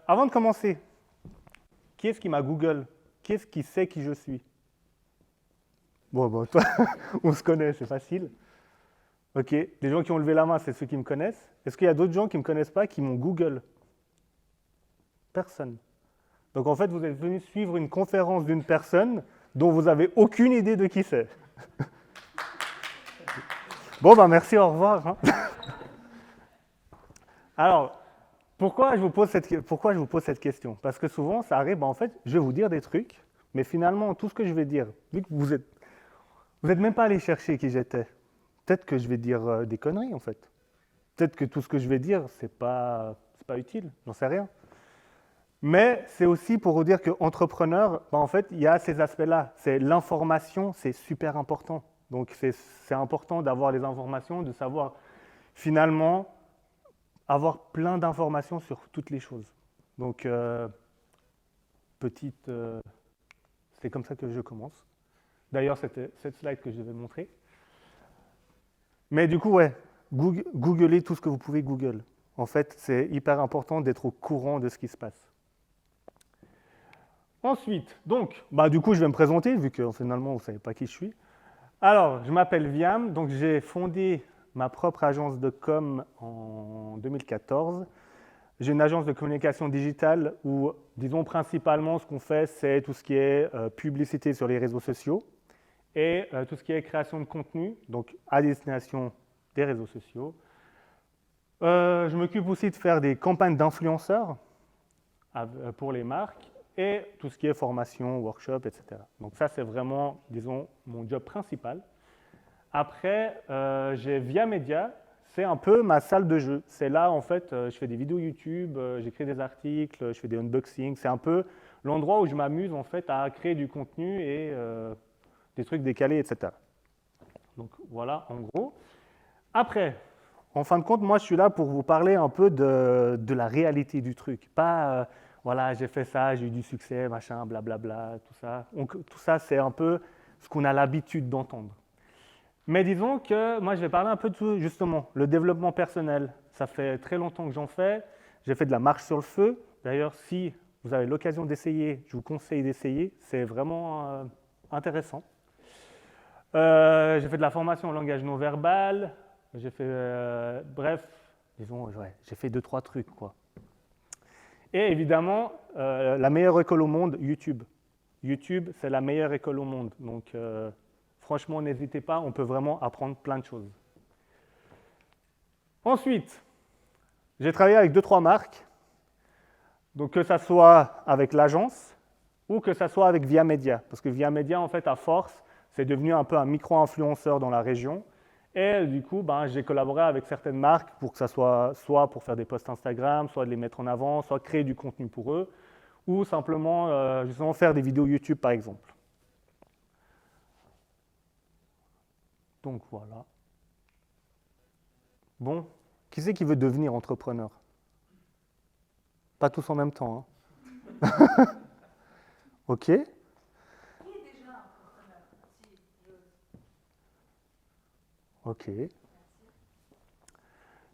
Avant de commencer, qui est-ce qui m'a Google? Qui est-ce qui sait qui je suis? Bon, toi, on se connaît, c'est facile. Ok, les gens qui ont levé la main, c'est ceux qui me connaissent. Est-ce qu'il y a d'autres gens qui ne me connaissent pas qui m'ont Google? Personne. Donc en fait, vous êtes venu suivre une conférence d'une personne dont vous n'avez aucune idée de qui c'est. Bon, ben merci, au revoir. Hein. Alors, pourquoi je vous pose cette question? Parce que souvent, ça arrive, en fait, je vais vous dire des trucs, mais finalement, tout ce que je vais dire, vu que vous êtes même pas allé chercher qui j'étais, peut-être que je vais dire des conneries, en fait. Peut-être que tout ce que je vais dire, c'est pas utile, j'en sais rien. Mais c'est aussi pour vous dire qu'entrepreneur, en fait, il y a ces aspects-là. C'est l'information, c'est super important. Donc, c'est important d'avoir les informations, de savoir finalement avoir plein d'informations sur toutes les choses. Donc, c'est comme ça que je commence. D'ailleurs, c'était cette slide que je devais montrer. Mais du coup, ouais, googlez tout ce que vous pouvez Google. En fait, c'est hyper important d'être au courant de ce qui se passe. Ensuite, donc, du coup, je vais me présenter, vu que finalement, vous ne savez pas qui je suis. Alors, je m'appelle Viam, donc j'ai fondé ma propre agence de com en 2014. J'ai une agence de communication digitale où, disons, principalement, ce qu'on fait, c'est tout ce qui est publicité sur les réseaux sociaux et tout ce qui est création de contenu, donc à destination des réseaux sociaux. Je m'occupe aussi de faire des campagnes d'influenceurs pour les marques et tout ce qui est formation, workshop, etc. Donc ça, c'est vraiment, disons, mon job principal. Après, j'ai Via Media, c'est un peu ma salle de jeu. C'est là, en fait, je fais des vidéos YouTube, j'écris des articles, je fais des unboxings. C'est un peu l'endroit où je m'amuse, en fait, à créer du contenu et des trucs décalés, etc. Donc voilà, en gros. Après, en fin de compte, moi, je suis là pour vous parler un peu de la réalité du truc. Pas, voilà, j'ai fait ça, j'ai eu du succès, machin, blablabla, tout ça. Donc, tout ça, c'est un peu ce qu'on a l'habitude d'entendre. Mais disons que moi, je vais parler un peu de tout, justement, le développement personnel. Ça fait très longtemps que j'en fais. J'ai fait de la marche sur le feu. D'ailleurs, si vous avez l'occasion d'essayer, je vous conseille d'essayer. C'est vraiment intéressant. J'ai fait de la formation en langage non verbal. J'ai fait, bref, disons, ouais, j'ai fait 2-3 trucs, quoi. Et évidemment, la meilleure école au monde, YouTube. YouTube, c'est la meilleure école au monde. Donc, franchement, n'hésitez pas, on peut vraiment apprendre plein de choses. Ensuite, j'ai travaillé avec 2-3 marques. Donc, que ça soit avec l'agence ou que ça soit avec Via Media. Parce que Via Media, en fait, à force, c'est devenu un peu un micro-influenceur dans la région. Et du coup, j'ai collaboré avec certaines marques pour que ça soit pour faire des posts Instagram, soit de les mettre en avant, soit créer du contenu pour eux, ou simplement justement faire des vidéos YouTube, par exemple. Donc voilà. Bon, qui c'est qui veut devenir entrepreneur? Pas tous en même temps. Hein. Ok. Ok.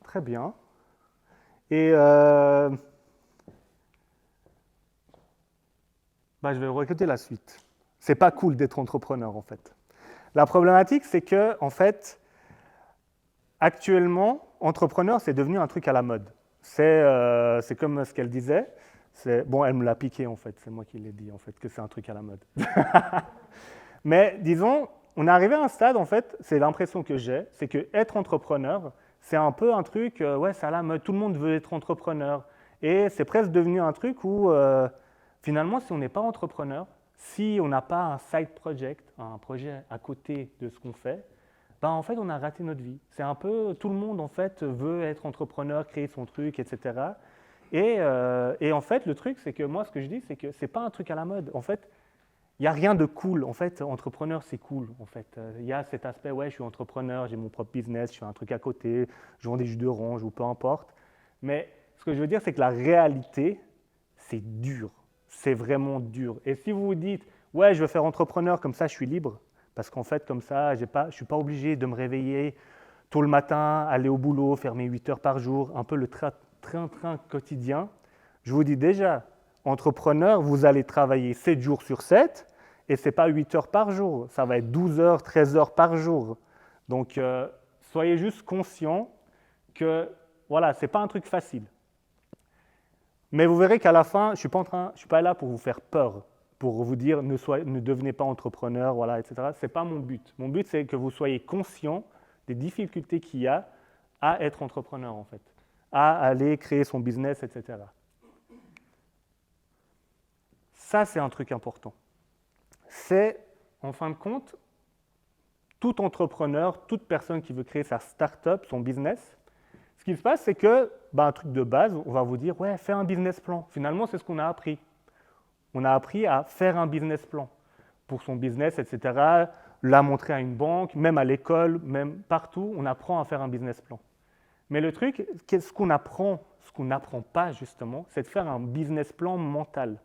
Très bien. Et je vais récolter la suite. C'est pas cool d'être entrepreneur en fait. La problématique, c'est que en fait, actuellement, entrepreneur, c'est devenu un truc à la mode. C'est comme ce qu'elle disait. Bon, elle me l'a piqué en fait. C'est moi qui l'ai dit en fait que c'est un truc à la mode. Mais disons, on est arrivé à un stade en fait. C'est l'impression que j'ai, c'est que être entrepreneur, c'est un peu un truc. Ouais, c'est à la mode. Tout le monde veut être entrepreneur. Et c'est presque devenu un truc où finalement, si on n'est pas entrepreneur, si on n'a pas un side project, un projet à côté de ce qu'on fait, en fait, on a raté notre vie. C'est un peu, tout le monde, en fait, veut être entrepreneur, créer son truc, etc. Et en fait, le truc, c'est que moi, ce que je dis, c'est que ce n'est pas un truc à la mode. En fait, il n'y a rien de cool. En fait, entrepreneur, c'est cool. En fait, il y a cet aspect, ouais, je suis entrepreneur, j'ai mon propre business, je fais un truc à côté, je vends des jus d'orange ou peu importe. Mais ce que je veux dire, c'est que la réalité, c'est dur. C'est vraiment dur. Et si vous vous dites, ouais, je veux faire entrepreneur, comme ça, je suis libre, parce qu'en fait, comme ça, je ne suis pas obligé de me réveiller tôt le matin, aller au boulot, faire mes 8 heures par jour, un peu le train-train quotidien. Je vous dis déjà, entrepreneur, vous allez travailler 7 jours sur 7 et ce n'est pas 8 heures par jour, ça va être 12 heures, 13 heures par jour. Donc, soyez juste conscient que voilà, ce n'est pas un truc facile. Mais vous verrez qu'à la fin, je ne suis pas là pour vous faire peur, pour vous dire ne devenez pas entrepreneur, voilà, etc. Ce n'est pas mon but. Mon but, c'est que vous soyez conscient des difficultés qu'il y a à être entrepreneur, en fait, à aller créer son business, etc. Ça, c'est un truc important. C'est, en fin de compte, tout entrepreneur, toute personne qui veut créer sa start-up, son business, ce qui se passe, c'est que, un truc de base, on va vous dire, ouais, fais un business plan. Finalement, c'est ce qu'on a appris. On a appris à faire un business plan pour son business, etc., la montrer à une banque, même à l'école, même partout, on apprend à faire un business plan. Mais le truc, ce qu'on n'apprend pas justement, c'est de faire un business plan mental.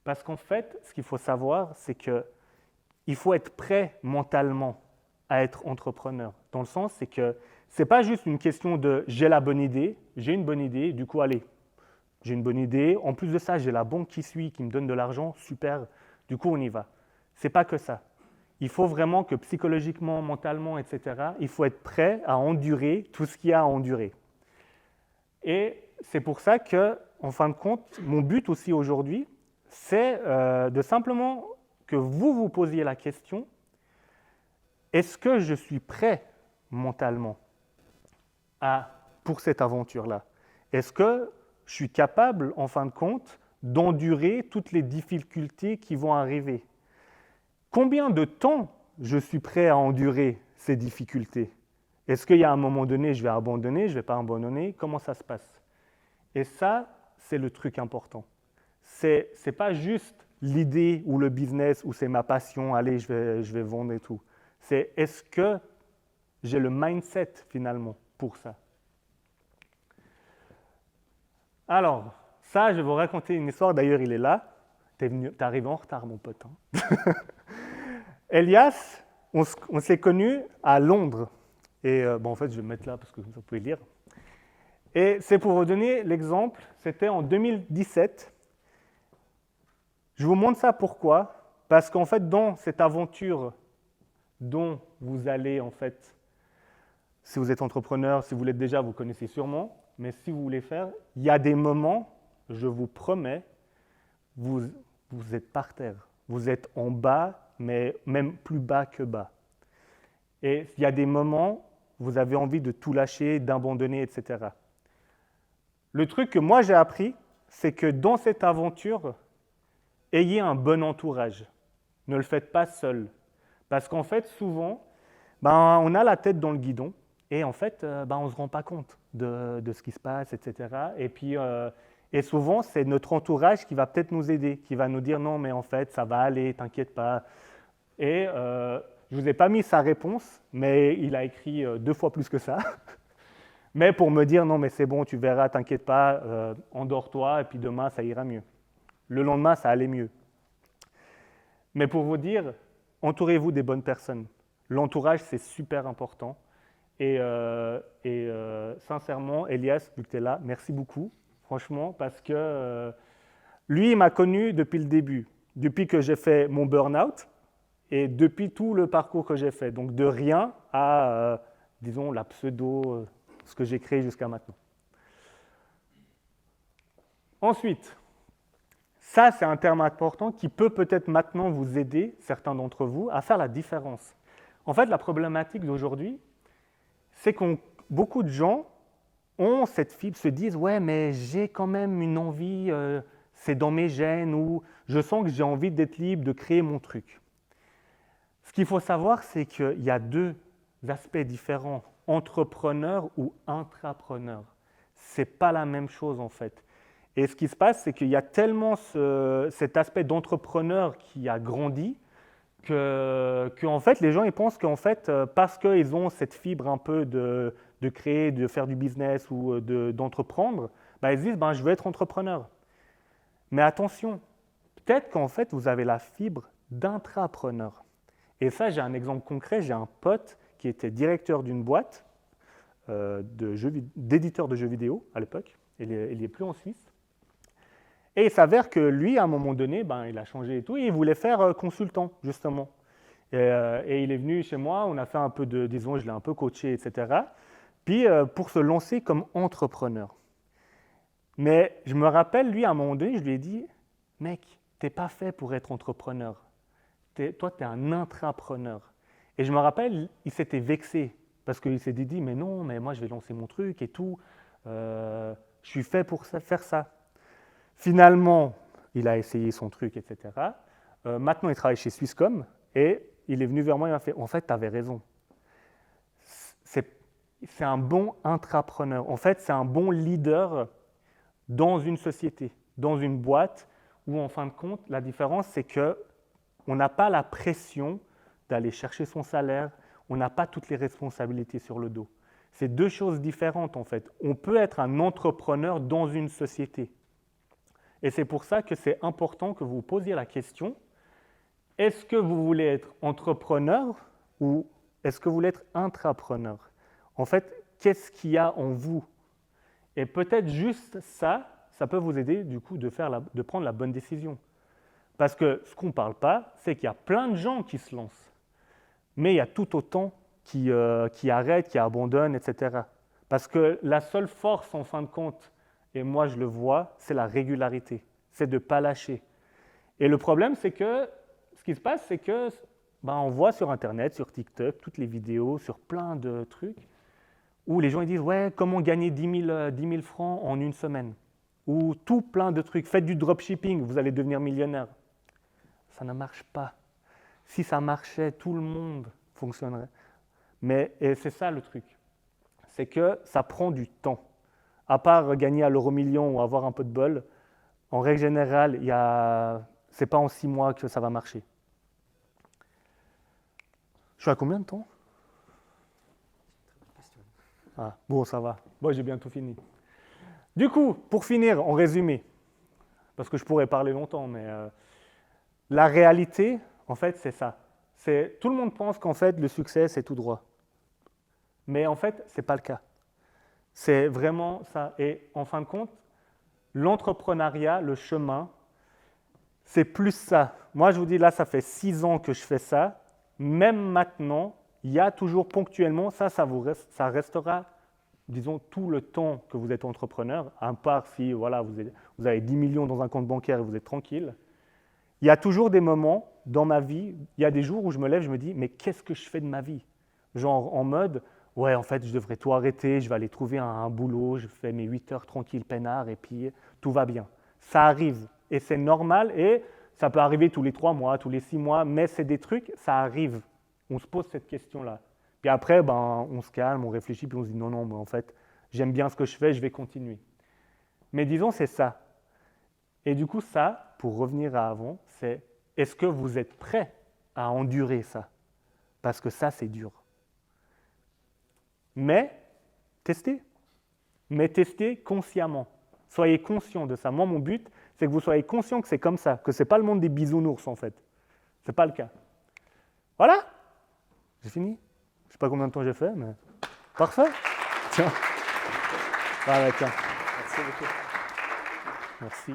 Parce qu'en fait, ce qu'il faut savoir, c'est qu'il faut être prêt mentalement à être entrepreneur. Dans le sens, c'est que ce n'est pas juste une question de « j'ai la bonne idée, j'ai une bonne idée, du coup, allez, j'ai une bonne idée. En plus de ça, j'ai la banque qui suit, qui me donne de l'argent, super, du coup, on y va. » Ce n'est pas que ça. Il faut vraiment que psychologiquement, mentalement, etc., il faut être prêt à endurer tout ce qu'il y a à endurer. Et c'est pour ça que, en fin de compte, mon but aussi aujourd'hui, c'est de simplement que vous vous posiez la question, est-ce que je suis prêt mentalement pour cette aventure-là? Est-ce que je suis capable, en fin de compte, d'endurer toutes les difficultés qui vont arriver? Combien de temps je suis prêt à endurer ces difficultés? Est-ce qu'il y a un moment donné, je vais abandonner, je ne vais pas abandonner? Comment ça se passe? Et ça, c'est le truc important. Ce n'est pas juste l'idée ou le business ou c'est ma passion, allez, je vais vendre et tout. C'est est-ce que j'ai le mindset finalement pour ça? Alors, ça, je vais vous raconter une histoire. D'ailleurs, il est là. T'es arrivé en retard, mon pote. Hein. Elias, on s'est connus à Londres. Et en fait, je vais me mettre là parce que vous pouvez lire. Et c'est pour vous donner l'exemple. C'était en 2017. Je vous montre ça pourquoi? Parce qu'en fait, dans cette aventure dont vous allez, en fait, si vous êtes entrepreneur, si vous l'êtes déjà, vous connaissez sûrement, mais si vous voulez faire, il y a des moments, je vous promets, vous êtes par terre. Vous êtes en bas, mais même plus bas que bas. Et il y a des moments, vous avez envie de tout lâcher, d'abandonner, etc. Le truc que moi j'ai appris, c'est que dans cette aventure, ayez un bon entourage. Ne le faites pas seul. Parce qu'en fait, souvent, on a la tête dans le guidon et en fait, on ne se rend pas compte de ce qui se passe, etc. Et puis, et souvent, c'est notre entourage qui va peut-être nous aider, qui va nous dire non, mais en fait, ça va aller, t'inquiète pas. Et je ne vous ai pas mis sa réponse, mais il a écrit 2 fois plus que ça. Mais pour me dire non, mais c'est bon, tu verras, t'inquiète pas, endors-toi et puis demain, ça ira mieux. Le lendemain, ça allait mieux. Mais pour vous dire, entourez-vous des bonnes personnes. L'entourage, c'est super important. Et sincèrement, Elias, vu que tu es là, merci beaucoup, franchement, parce que lui, il m'a connu depuis le début, depuis que j'ai fait mon burn-out et depuis tout le parcours que j'ai fait. Donc de rien à, disons, la pseudo, ce que j'ai créé jusqu'à maintenant. Ensuite, ça, c'est un terme important qui peut peut-être maintenant vous aider, certains d'entre vous, à faire la différence. En fait, la problématique d'aujourd'hui, c'est que beaucoup de gens ont cette fibre, se disent « ouais, mais j'ai quand même une envie, c'est dans mes gènes, ou je sens que j'ai envie d'être libre, de créer mon truc ». Ce qu'il faut savoir, c'est qu'il y a 2 aspects différents, entrepreneur ou intrapreneur. Ce n'est pas la même chose en fait. Et ce qui se passe, c'est qu'il y a tellement cet aspect d'entrepreneur qui a grandi que en fait, les gens ils pensent qu'en fait, parce qu'ils ont cette fibre un peu de créer, de faire du business ou d'entreprendre, ils se disent je veux être entrepreneur. Mais attention, peut-être qu'en fait, vous avez la fibre d'intrapreneur. Et ça, j'ai un exemple concret, j'ai un pote qui était directeur d'une boîte d'éditeur de jeux vidéo à l'époque, il n'est plus en Suisse. Et il s'avère que lui, à un moment donné, il a changé et tout, et il voulait faire consultant, justement. Et il est venu chez moi, on a fait un peu disons, je l'ai un peu coaché, etc. Puis pour se lancer comme entrepreneur. Mais je me rappelle, lui, à un moment donné, je lui ai dit, mec, t'es pas fait pour être entrepreneur. Toi, tu es un intrapreneur. Et je me rappelle, il s'était vexé parce qu'il s'était dit, mais non, mais moi, je vais lancer mon truc et tout. Je suis fait pour faire ça. Finalement, il a essayé son truc, etc. Maintenant, il travaille chez Swisscom et il est venu vers moi et m'a fait, en fait, tu avais raison. C'est un bon intrapreneur. En fait, c'est un bon leader dans une société, dans une boîte, où en fin de compte, la différence, c'est qu'on n'a pas la pression d'aller chercher son salaire, on n'a pas toutes les responsabilités sur le dos. C'est deux choses différentes en fait. On peut être un entrepreneur dans une société. Et c'est pour ça que c'est important que vous vous posiez la question, est-ce que vous voulez être entrepreneur ou est-ce que vous voulez être intrapreneur? En fait, qu'est-ce qu'il y a en vous? Et peut-être juste ça peut vous aider du coup de prendre la bonne décision. Parce que ce qu'on ne parle pas, c'est qu'il y a plein de gens qui se lancent. Mais il y a tout autant qui arrêtent, qui abandonnent, etc. Parce que la seule force, en fin de compte, et moi je le vois, c'est la régularité. C'est de ne pas lâcher. Et le problème, c'est que ce qui se passe, c'est que on voit sur Internet, sur TikTok, toutes les vidéos, sur plein de trucs, où les gens ils disent « Ouais, comment gagner 10 000 francs en une semaine ?» Ou tout plein de trucs. Faites du dropshipping, vous allez devenir millionnaire. Ça ne marche pas. Si ça marchait, tout le monde fonctionnerait. Mais et c'est ça le truc. C'est que ça prend du temps. À part gagner à l'euro-million ou avoir un peu de bol, en règle générale, ce n'est pas en 6 mois que ça va marcher. Je suis à combien de temps? Ah, bon, ça va. Bon, j'ai bientôt fini. Du coup, pour finir, en résumé, parce que je pourrais parler longtemps, mais la réalité, en fait, c'est ça. Tout le monde pense qu'en fait, le succès, c'est tout droit. Mais en fait, ce n'est pas le cas. C'est vraiment ça. Et en fin de compte, l'entrepreneuriat, le chemin, c'est plus ça. Moi, je vous dis, là, ça fait 6 ans que je fais ça. Même maintenant, il y a toujours ponctuellement, ça restera, disons, tout le temps que vous êtes entrepreneur, à part si voilà, vous avez 10 millions dans un compte bancaire et vous êtes tranquille. Il y a toujours des moments dans ma vie, il y a des jours où je me lève, je me dis, mais qu'est-ce que je fais de ma vie? Genre en mode, ouais, en fait, je devrais tout arrêter, je vais aller trouver un boulot, je fais mes 8 heures tranquille, peinard, et puis tout va bien. Ça arrive, et c'est normal, et ça peut arriver tous les 3 mois, tous les 6 mois, mais c'est des trucs, ça arrive. On se pose cette question-là. Puis après, on se calme, on réfléchit, puis on se dit, non, mais en fait, j'aime bien ce que je fais, je vais continuer. Mais disons, c'est ça. Et du coup, ça, pour revenir à avant, c'est est-ce que vous êtes prêt à endurer ça? Parce que ça, c'est dur. Mais testez. Mais testez consciemment. Soyez conscient de ça. Moi, mon but, c'est que vous soyez conscient que c'est comme ça, que ce n'est pas le monde des bisounours, en fait. Ce n'est pas le cas. Voilà. J'ai fini. Je ne sais pas combien de temps j'ai fait, mais parfait. Tiens. Voilà, tiens. Merci beaucoup. Merci.